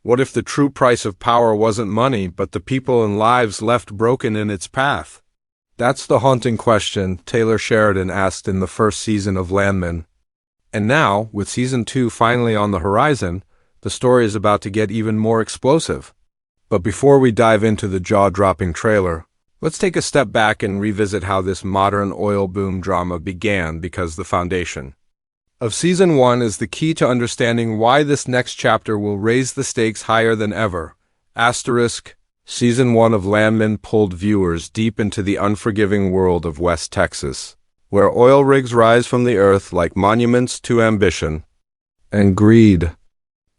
What if the true price of power wasn't money, but the people and lives left broken in its path? That's the haunting question Taylor Sheridan asked in the first season of Landman. And now, with season 2 finally on the horizon, the story is about to get even more explosive. But before we dive into the jaw-dropping trailer, let's take a step back and revisit how this modern oil boom drama began, because the foundation of season 1 is the key to understanding why this next chapter will raise the stakes higher than ever. Season 1 of Landman pulled viewers deep into the unforgiving world of West Texas, where oil rigs rise from the earth like monuments to ambition and greed.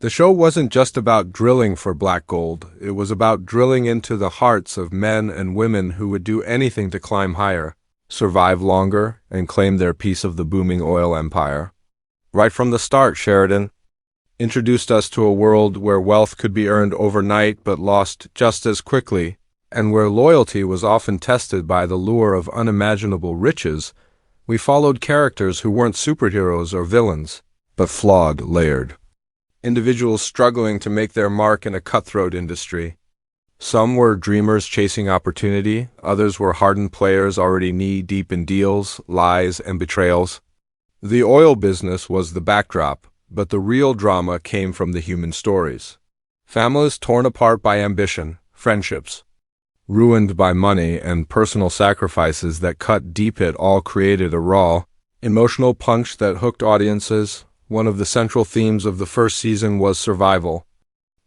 The show wasn't just about drilling for black gold, it was about drilling into the hearts of men and women who would do anything to climb higher, survive longer, and claim their piece of the booming oil empire. Right from the start, Sheridan introduced us to a world where wealth could be earned overnight but lost just as quickly, and where loyalty was often tested by the lure of unimaginable riches. We followed characters who weren't superheroes or villains, but flawed, layered individuals struggling to make their mark in a cutthroat industry. Some were dreamers chasing opportunity, others were hardened players already knee-deep in deals, lies, and betrayals. The oil business was the backdrop, but the real drama came from the human stories. Families torn apart by ambition, friendships ruined by money, and personal sacrifices that cut deep. It all created a raw, emotional punch that hooked audiences. One of the central themes of the first season was survival.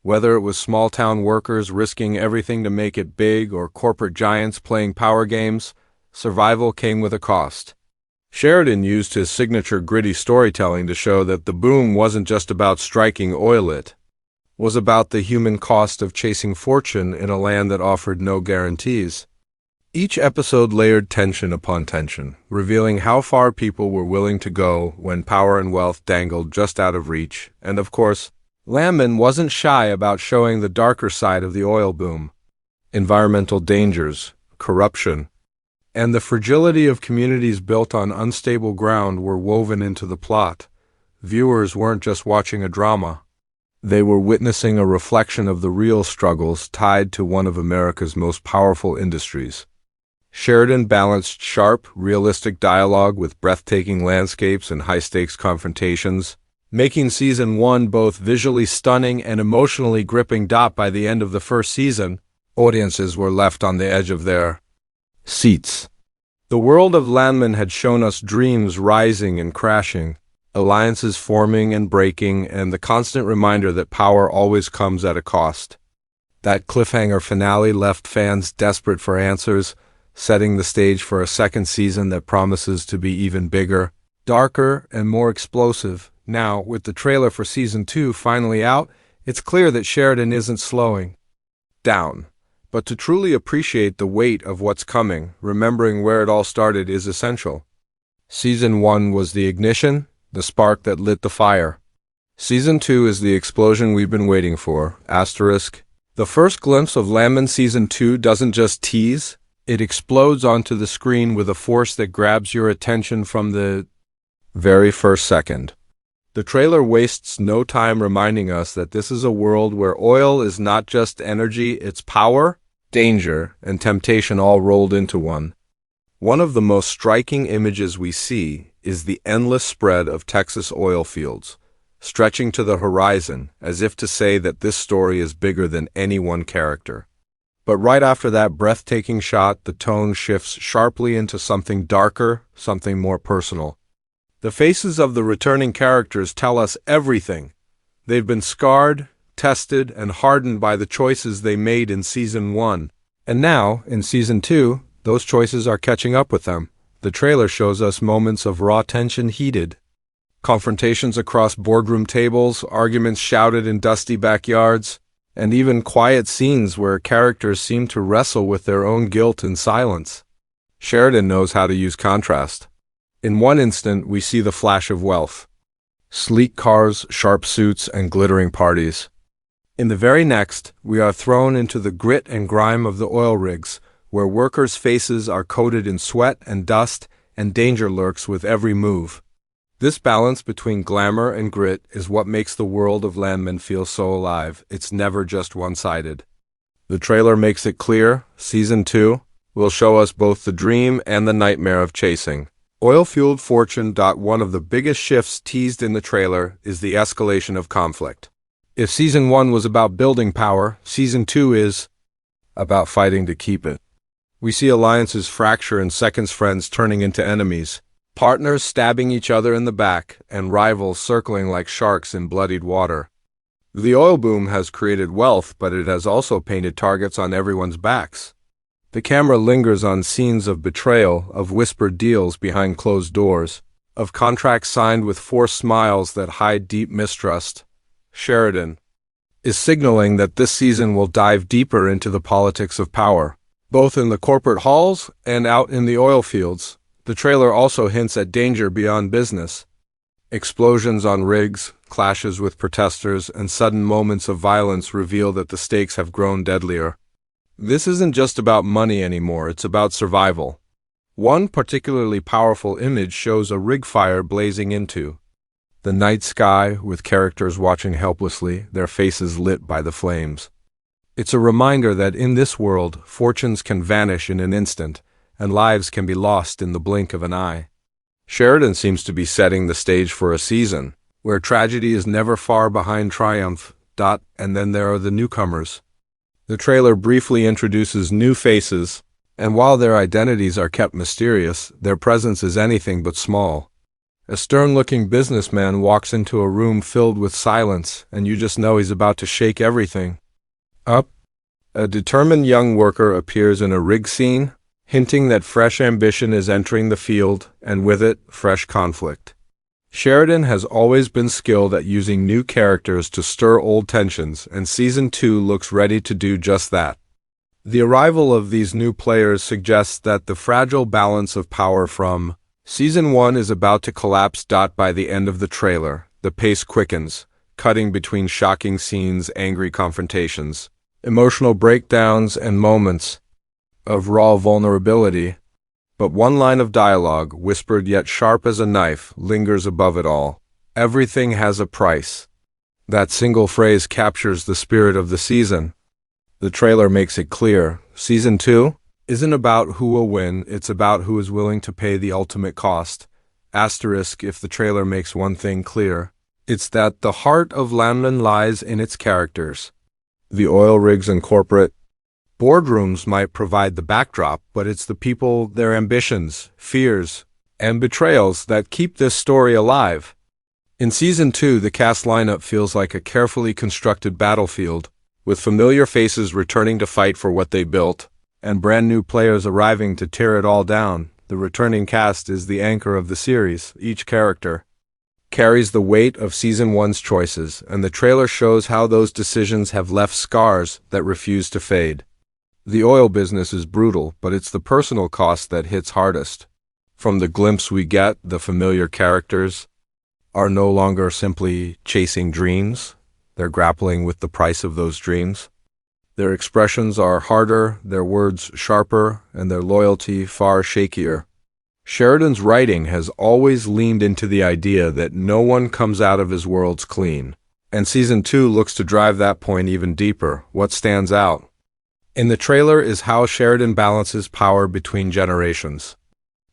Whether it was small-town workers risking everything to make it big or corporate giants playing power games, survival came with a cost. Sheridan used his signature gritty storytelling to show that the boom wasn't just about striking oil, it was about the human cost of chasing fortune in a land that offered no guarantees. Each episode layered tension upon tension, revealing how far people were willing to go when power and wealth dangled just out of reach. And of course, Landman wasn't shy about showing the darker side of the oil boom. Environmental dangers, corruption, and the fragility of communities built on unstable ground were woven into the plot. Viewers weren't just watching a drama. They were witnessing a reflection of the real struggles tied to one of America's most powerful industries. Sheridan balanced sharp, realistic dialogue with breathtaking landscapes and high-stakes confrontations, making season 1 both visually stunning and emotionally gripping. By the end of the first season, audiences were left on the edge of their seats. The world of Landman had shown us dreams rising and crashing, alliances forming and breaking, and the constant reminder that power always comes at a cost. That cliffhanger finale left fans desperate for answers, setting the stage for a second season that promises to be even bigger, darker, and more explosive. Now, with the trailer for season 2 finally out, it's clear that Sheridan isn't slowing down. But to truly appreciate the weight of what's coming, remembering where it all started is essential. Season 1 was the ignition, the spark that lit the fire. Season 2 is the explosion we've been waiting for. The first glimpse of Landman Season 2 doesn't just tease, it explodes onto the screen with a force that grabs your attention from the very first second. The trailer wastes no time reminding us that this is a world where oil is not just energy, it's power, danger, and temptation all rolled into one. One of the most striking images we see is the endless spread of Texas oil fields, stretching to the horizon, as if to say that this story is bigger than any one character. But right after that breathtaking shot, the tone shifts sharply into something darker, something more personal. The faces of the returning characters tell us everything. They've been scarred, tested, and hardened by the choices they made in Season 1. And now, in Season 2, those choices are catching up with them. The trailer shows us moments of raw tension, heated confrontations across boardroom tables, arguments shouted in dusty backyards, and even quiet scenes where characters seem to wrestle with their own guilt in silence. Sheridan knows how to use contrast. In one instant, we see the flash of wealth. Sleek cars, sharp suits, and glittering parties. In the very next, we are thrown into the grit and grime of the oil rigs, where workers' faces are coated in sweat and dust, and danger lurks with every move. This balance between glamour and grit is what makes the world of Landman feel so alive. It's never just one-sided. The trailer makes it clear, Season 2 will show us both the dream and the nightmare of chasing oil-fueled fortune. One of the biggest shifts teased in the trailer is the escalation of conflict. If Season 1 was about building power, Season 2 is about fighting to keep it. We see alliances fracture and seconds friends turning into enemies, partners stabbing each other in the back, and rivals circling like sharks in bloodied water. The oil boom has created wealth, but it has also painted targets on everyone's backs. The camera lingers on scenes of betrayal, of whispered deals behind closed doors, of contracts signed with forced smiles that hide deep mistrust. Sheridan is signaling that this season will dive deeper into the politics of power, both in the corporate halls and out in the oil fields. The trailer also hints at danger beyond business. Explosions on rigs, clashes with protesters, and sudden moments of violence reveal that the stakes have grown deadlier. This isn't just about money anymore, it's about survival. One particularly powerful image shows a rig fire blazing into the night sky, with characters watching helplessly, their faces lit by the flames. It's a reminder that in this world, fortunes can vanish in an instant, and lives can be lost in the blink of an eye. Sheridan seems to be setting the stage for a season where tragedy is never far behind triumph. And then there are the newcomers. The trailer briefly introduces new faces, and while their identities are kept mysterious, their presence is anything but small. A stern-looking businessman walks into a room filled with silence, and you just know he's about to shake everything up. A determined young worker appears in a rig scene, hinting that fresh ambition is entering the field, and with it, fresh conflict. Sheridan has always been skilled at using new characters to stir old tensions, and Season 2 looks ready to do just that. The arrival of these new players suggests that the fragile balance of power from Season 1 is about to collapse. By the end of the trailer, the pace quickens, cutting between shocking scenes, angry confrontations, emotional breakdowns, and moments of raw vulnerability. But one line of dialogue, whispered yet sharp as a knife, lingers above it all. Everything has a price. That single phrase captures the spirit of the season. The trailer makes it clear, Season 2 isn't about who will win, it's about who is willing to pay the ultimate cost. Asterisk, if the trailer makes one thing clear, it's that the heart of Landman lies in its characters. The oil rigs and corporate boardrooms might provide the backdrop, but it's the people, their ambitions, fears, and betrayals that keep this story alive. In Season 2, the cast lineup feels like a carefully constructed battlefield, with familiar faces returning to fight for what they built, and brand new players arriving to tear it all down. The returning cast is the anchor of the series. Each character carries the weight of Season 1's choices, and the trailer shows how those decisions have left scars that refuse to fade. The oil business is brutal, but it's the personal cost that hits hardest. From the glimpse we get, the familiar characters are no longer simply chasing dreams. They're grappling with the price of those dreams. Their expressions are harder, their words sharper, and their loyalty far shakier. Sheridan's writing has always leaned into the idea that no one comes out of his worlds clean, and Season 2 looks to drive that point even deeper. What stands out in the trailer is how Sheridan balances power between generations.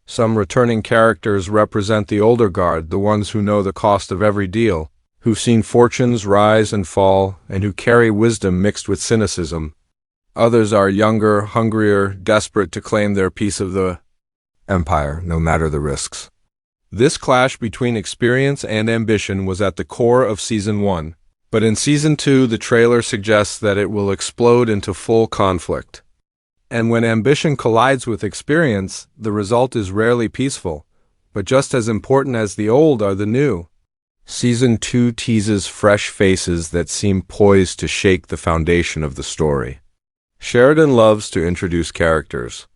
Some returning characters represent the older guard, the ones who know the cost of every deal, who've seen fortunes rise and fall, and who carry wisdom mixed with cynicism. Others are younger, hungrier, desperate to claim their piece of the empire, no matter the risks. This clash between experience and ambition was at the core of Season 1, but in Season 2 the trailer suggests that it will explode into full conflict. And when ambition collides with experience, the result is rarely peaceful, but just as important as the old are the new. Season 2 teases fresh faces that seem poised to shake the foundation of the story. Sheridan loves to introduce characters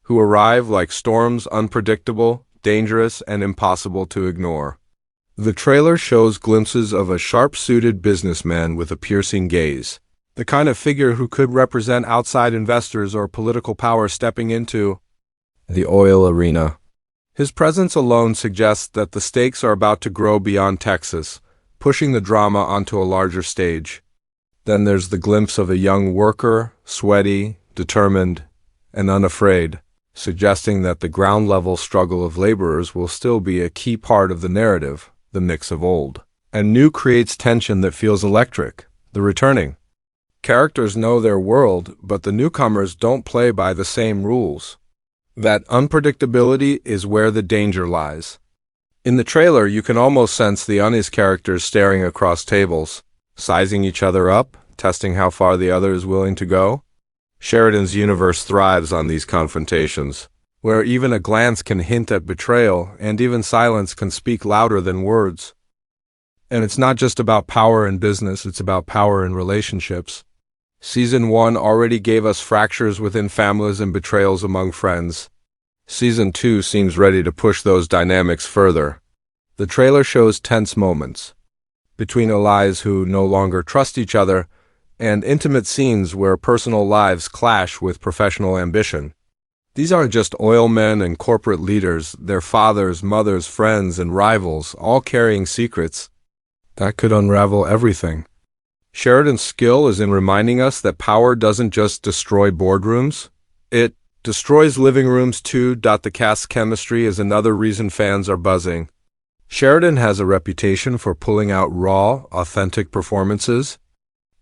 who arrive like storms, unpredictable, dangerous, and impossible to ignore. The trailer shows glimpses of a sharp-suited businessman with a piercing gaze, the kind of figure who could represent outside investors or political power stepping into the oil arena. His presence alone suggests that the stakes are about to grow beyond Texas, pushing the drama onto a larger stage. Then there's the glimpse of a young worker, sweaty, determined, and unafraid, suggesting that the ground-level struggle of laborers will still be a key part of the narrative, the mix of old and new creates tension that feels electric. The returning characters know their world, but the newcomers don't play by the same rules. That unpredictability is where the danger lies. In the trailer, you can almost sense the uneasy characters staring across tables, sizing each other up, testing how far the other is willing to go. Sheridan's universe thrives on these confrontations, where even a glance can hint at betrayal, and even silence can speak louder than words. And it's not just about power in business, it's about power in relationships. Season 1 already gave us fractures within families and betrayals among friends. Season 2 seems ready to push those dynamics further. The trailer shows tense moments between allies who no longer trust each other, and intimate scenes where personal lives clash with professional ambition. These aren't just oil men and corporate leaders, they're fathers, mothers, friends, and rivals, all carrying secrets that could unravel everything. Sheridan's skill is in reminding us that power doesn't just destroy boardrooms, it destroys living rooms too. The cast's chemistry is another reason fans are buzzing. Sheridan has a reputation for pulling out raw, authentic performances,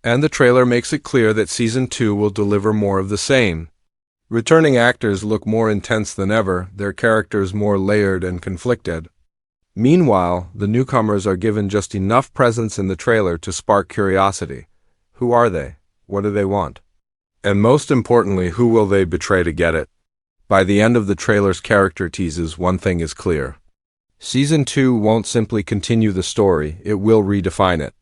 and the trailer makes it clear that Season 2 will deliver more of the same. Returning actors look more intense than ever, their characters more layered and conflicted. Meanwhile, the newcomers are given just enough presence in the trailer to spark curiosity. Who are they? What do they want? And most importantly, who will they betray to get it? By the end of the trailer's character teases, one thing is clear. Season 2 won't simply continue the story, it will redefine it.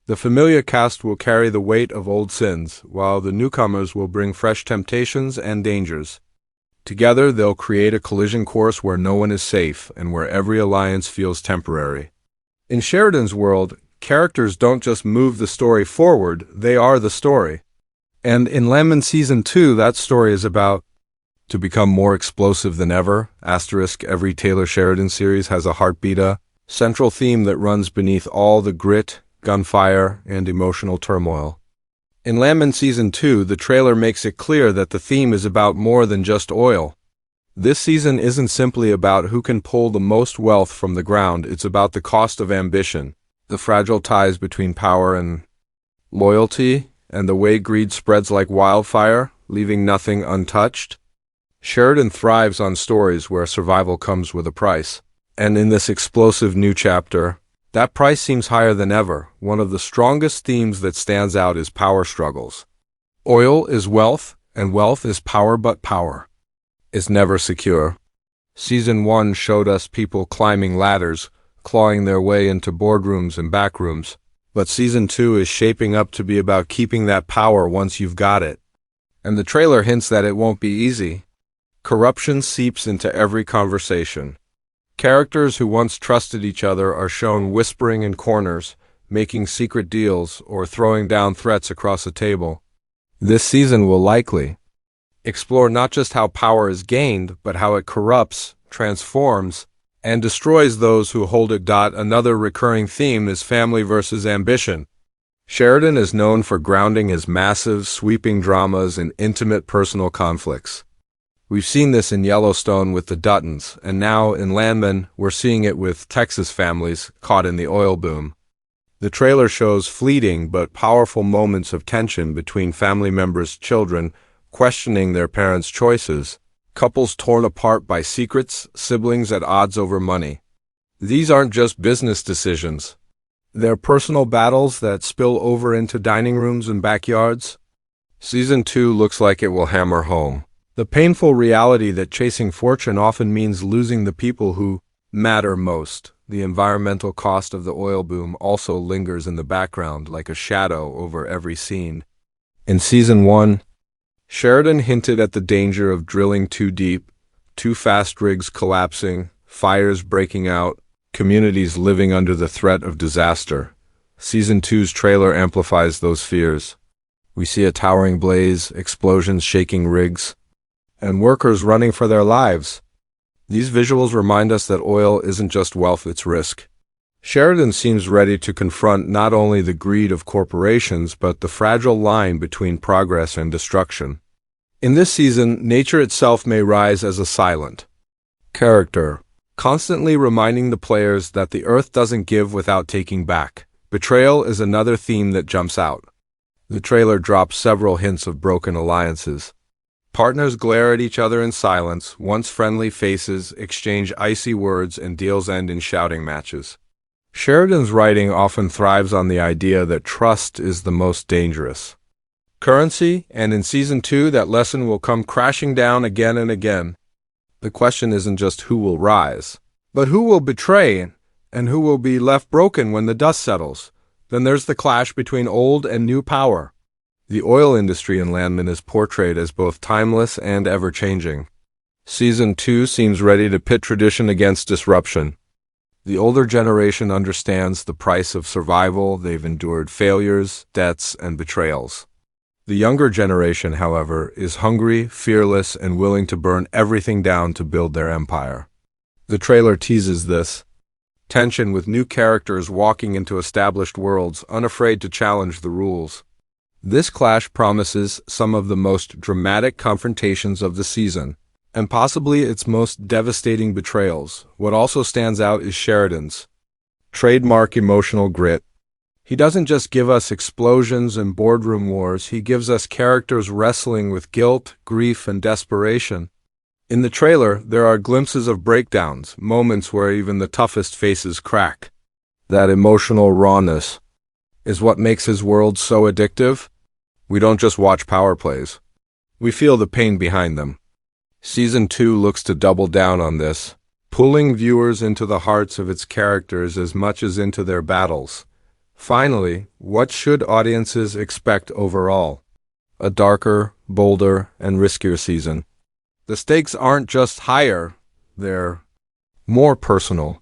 The familiar cast will carry the weight of old sins, while the newcomers will bring fresh temptations and dangers. Together, they'll create a collision course where no one is safe and where every alliance feels temporary. In Sheridan's world, characters don't just move the story forward, they are the story. And in Landman Season 2, that story is about to become more explosive than ever. Every Taylor Sheridan series has a heartbeat, a central theme that runs beneath all the grit, gunfire, and emotional turmoil. In Landman Season 2, the trailer makes it clear that the theme is about more than just oil. This season isn't simply about who can pull the most wealth from the ground, it's about the cost of ambition, the fragile ties between power and loyalty, and the way greed spreads like wildfire, leaving nothing untouched. Sheridan thrives on stories where survival comes with a price. And in this explosive new chapter, that price seems higher than ever. One of the strongest themes that stands out is power struggles. Oil is wealth, and wealth is power, but power is never secure. Season 1 showed us people climbing ladders, clawing their way into boardrooms and backrooms. But Season 2 is shaping up to be about keeping that power once you've got it. And the trailer hints that it won't be easy. Corruption seeps into every conversation. Characters who once trusted each other are shown whispering in corners, making secret deals, or throwing down threats across a table. This season will likely explore not just how power is gained, but how it corrupts, transforms, and destroys those who hold it. Another recurring theme is family versus ambition. Sheridan is known for grounding his massive, sweeping dramas in intimate personal conflicts. We've seen this in Yellowstone with the Duttons, and now in Landman, we're seeing it with Texas families caught in the oil boom. The trailer shows fleeting but powerful moments of tension between family members' children questioning their parents' choices, couples torn apart by secrets, siblings at odds over money. These aren't just business decisions. They're personal battles that spill over into dining rooms and backyards. Season 2 looks like it will hammer home the painful reality that chasing fortune often means losing the people who matter most. The environmental cost of the oil boom also lingers in the background like a shadow over every scene. In Season 1, Sheridan hinted at the danger of drilling too deep, too fast, rigs collapsing, fires breaking out, communities living under the threat of disaster. Season 2's trailer amplifies those fears. We see a towering blaze, explosions shaking rigs, and workers running for their lives. These visuals remind us that oil isn't just wealth, it's risk. Sheridan seems ready to confront not only the greed of corporations, but the fragile line between progress and destruction. In this season, nature itself may rise as a silent character, constantly reminding the players that the earth doesn't give without taking back. Betrayal is another theme that jumps out. The trailer drops several hints of broken alliances. Partners glare at each other in silence, once friendly faces exchange icy words, and deals end in shouting matches. Sheridan's writing often thrives on the idea that trust is the most dangerous currency, and in Season 2 that lesson will come crashing down again and again. The question isn't just who will rise, but who will betray, and who will be left broken when the dust settles. Then there's the clash between old and new power. The oil industry in Landman is portrayed as both timeless and ever-changing. Season 2 seems ready to pit tradition against disruption. The older generation understands the price of survival. They've endured failures, debts, and betrayals. The younger generation, however, is hungry, fearless, and willing to burn everything down to build their empire. The trailer teases this tension with new characters walking into established worlds, unafraid to challenge the rules. This clash promises some of the most dramatic confrontations of the season, and possibly its most devastating betrayals. What also stands out is Sheridan's trademark emotional grit. He doesn't just give us explosions and boardroom wars, he gives us characters wrestling with guilt, grief, and desperation. In the trailer, there are glimpses of breakdowns, moments where even the toughest faces crack. That emotional rawness is what makes his world so addictive. We don't just watch power plays. We feel the pain behind them. Season 2 looks to double down on this, pulling viewers into the hearts of its characters as much as into their battles. Finally, what should audiences expect overall? A darker, bolder, and riskier season. The stakes aren't just higher, they're more personal.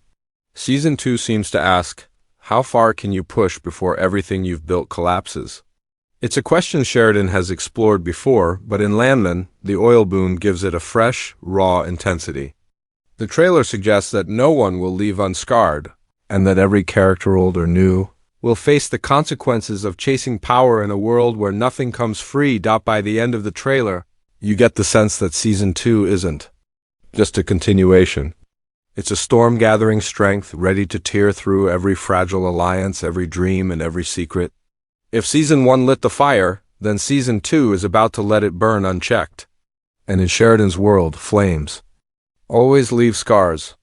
Season 2 seems to ask, how far can you push before everything you've built collapses? It's a question Sheridan has explored before, but in Landman, the oil boom gives it a fresh, raw intensity. The trailer suggests that no one will leave unscarred, and that every character, old or new, will face the consequences of chasing power in a world where nothing comes free. By the end of the trailer, you get the sense that Season 2 isn't just a continuation. It's a storm gathering strength, ready to tear through every fragile alliance, every dream, and every secret. If Season 1 lit the fire, then Season 2 is about to let it burn unchecked. And in Sheridan's world, flames always leave scars.